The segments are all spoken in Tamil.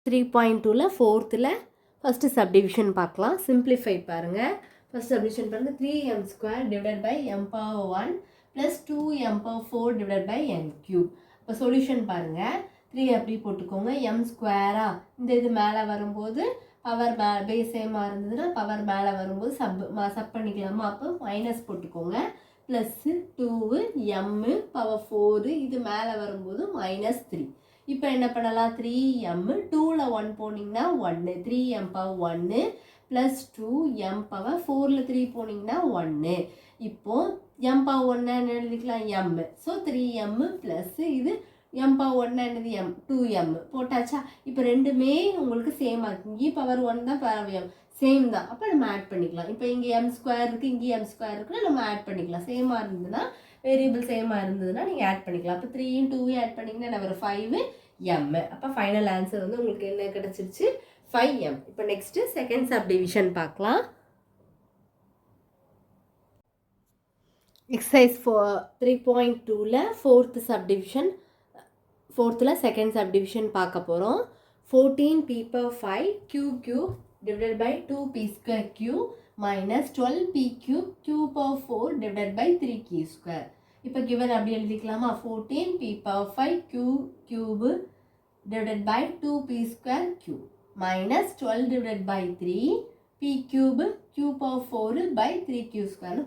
3.2ல 4th ஃபஸ்ட்டு சப்டிவிஷன் பார்க்கலாம். சிம்பிளிஃபை பாருங்கள். ஃபஸ்ட் சப்டிவிஷன் பாருங்கள். 3m² divided by m⁴ plus 2m⁴ divided by n³ இப்போ சொல்யூஷன் பாருங்கள். 3 அப்படி போட்டுக்கோங்க. m², இந்த இது மேலே வரும்போது பவர் பேஸ் சேமாக இருந்ததுன்னா பவர் மேலே வரும்போது சப் பண்ணிக்கலாமா? அப்போ மைனஸ் போட்டுக்கோங்க. ப்ளஸ்ஸு 2m⁴ இது மேலே வரும்போது -3. இப்போ என்ன பண்ணலாம்? 3m 2ல் 1 போனீங்கன்னா 1 3m⁴ ப்ளஸ் 2m⁴ 3 போனீங்கன்னா 1. இப்போது m⁴ எழுதிக்கலாம் m. ஸோ 3m ப்ளஸ் இது m⁴ என்னது m 2m போட்டாச்சா? இப்போ ரெண்டுமே உங்களுக்கு சேமாக இருக்குது. இங்கே பவர் 1 தான் சேம் தான். அப்போ நம்ம ஆட் பண்ணிக்கலாம். இப்போ இங்கே m² இருக்குது, இங்கே m² இருக்குன்னா நம்ம ஆட் பண்ணிக்கலாம். சேமாக இருந்ததுன்னா வேரியபிள் சேமாக இருந்ததுன்னா நீங்கள் ஆட் பண்ணிக்கலாம். அப்போ 3யும் 2யும் ஆட் பண்ணிங்கன்னா என்ன வரும்? 5m. அப்போ ஃபைனல் ஆன்சர் வந்து உங்களுக்கு என்ன கிடச்சிருச்சு? 5m. இப்போ நெக்ஸ்ட்டு செகண்ட் சப்டிவிஷன் பார்க்கலாம். எக்ஸசைஸ் 3.2ல 4th subdivision 4th second subdivision பார்க்க போகிறோம். 14p⁵ q³ divided by 2p²q minus 12p³ q⁴ divided by 3q². இப்போ given அப்படி எழுதிக்கலாமா? 14p⁵ q³ divided by 2p²q minus 12 divided by 3 p³ q⁴ by 3q²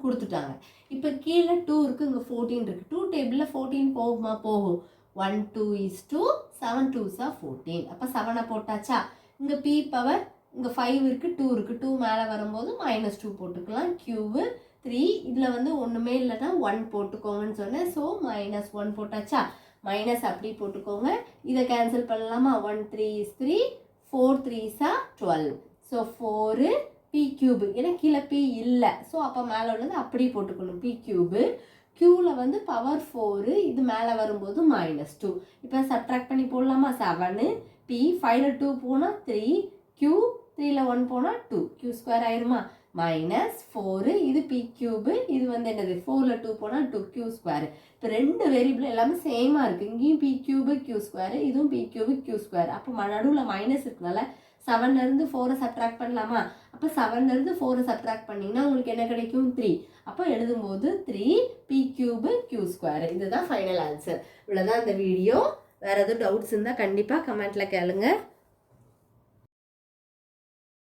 கொடுத்துட்டாங்க. இப்போ கீழே 2 இருக்குது, இங்கே 14 இருக்குது. 2 டேபிளில் 14 போகுமா? போகும். 1 2 is 2 7 2s are 14. அப்போ 7 போட்டாச்சா? இங்கே p பவர் இங்கே 5 இருக்குது, 2 இருக்குது. 2 மேலே வரும்போது -2 போட்டுக்கலாம். q 3 இதில் வந்து ஒன்றுமே இல்லைன்னா 1 போட்டுக்கோங்கன்னு சொன்னேன். ஸோ -1 போட்டாச்சா? மைனஸ் அப்படி போட்டுக்கோங்க. இதை கேன்சல் பண்ணலாமா? 1 3 is 3 4 3s are 12. So 4 p³ ஏன்னா கீழே p இல்லை. ஸோ அப்போ மேலே உள்ளது அப்படி போட்டுக்கணும். p³ க்யூவில் வந்து பவர் 4 இது மேலே வரும்போது -2. இப்போ சப்ட்ராக்ட் பண்ணி போடலாமா? 7 p 5ல் 2 போனால் 3 q 3ல் 1 போனால் 2 q² ஆயிருமா? -4 இது p³ இது வந்து என்னது? 4ல் 2 போனால் 2 q². இப்போ ரெண்டு வேரியபிள் எல்லாமே சேமாக இருக்குது. இங்கேயும் p³ q², இதுவும் p³ q². அப்போ நடுவில் மைனஸ் இருக்கனால 7லேருந்து 4 சப்ட்ராக்ட் பண்ணலாமா? அப்போ 7லேருந்து 4 சப்ட்ராக்ட் பண்ணிங்கன்னா உங்களுக்கு என்ன கிடைக்கும்? 3. அப்போ எழுதும்போது 3 p³ q². இதுதான் ஃபைனல் ஆன்சர். இவ்வளோதான் இந்த வீடியோ. வேறு எதுவும் டவுட்ஸ் இருந்தால் கண்டிப்பாக கமெண்ட்டில் கேளுங்க.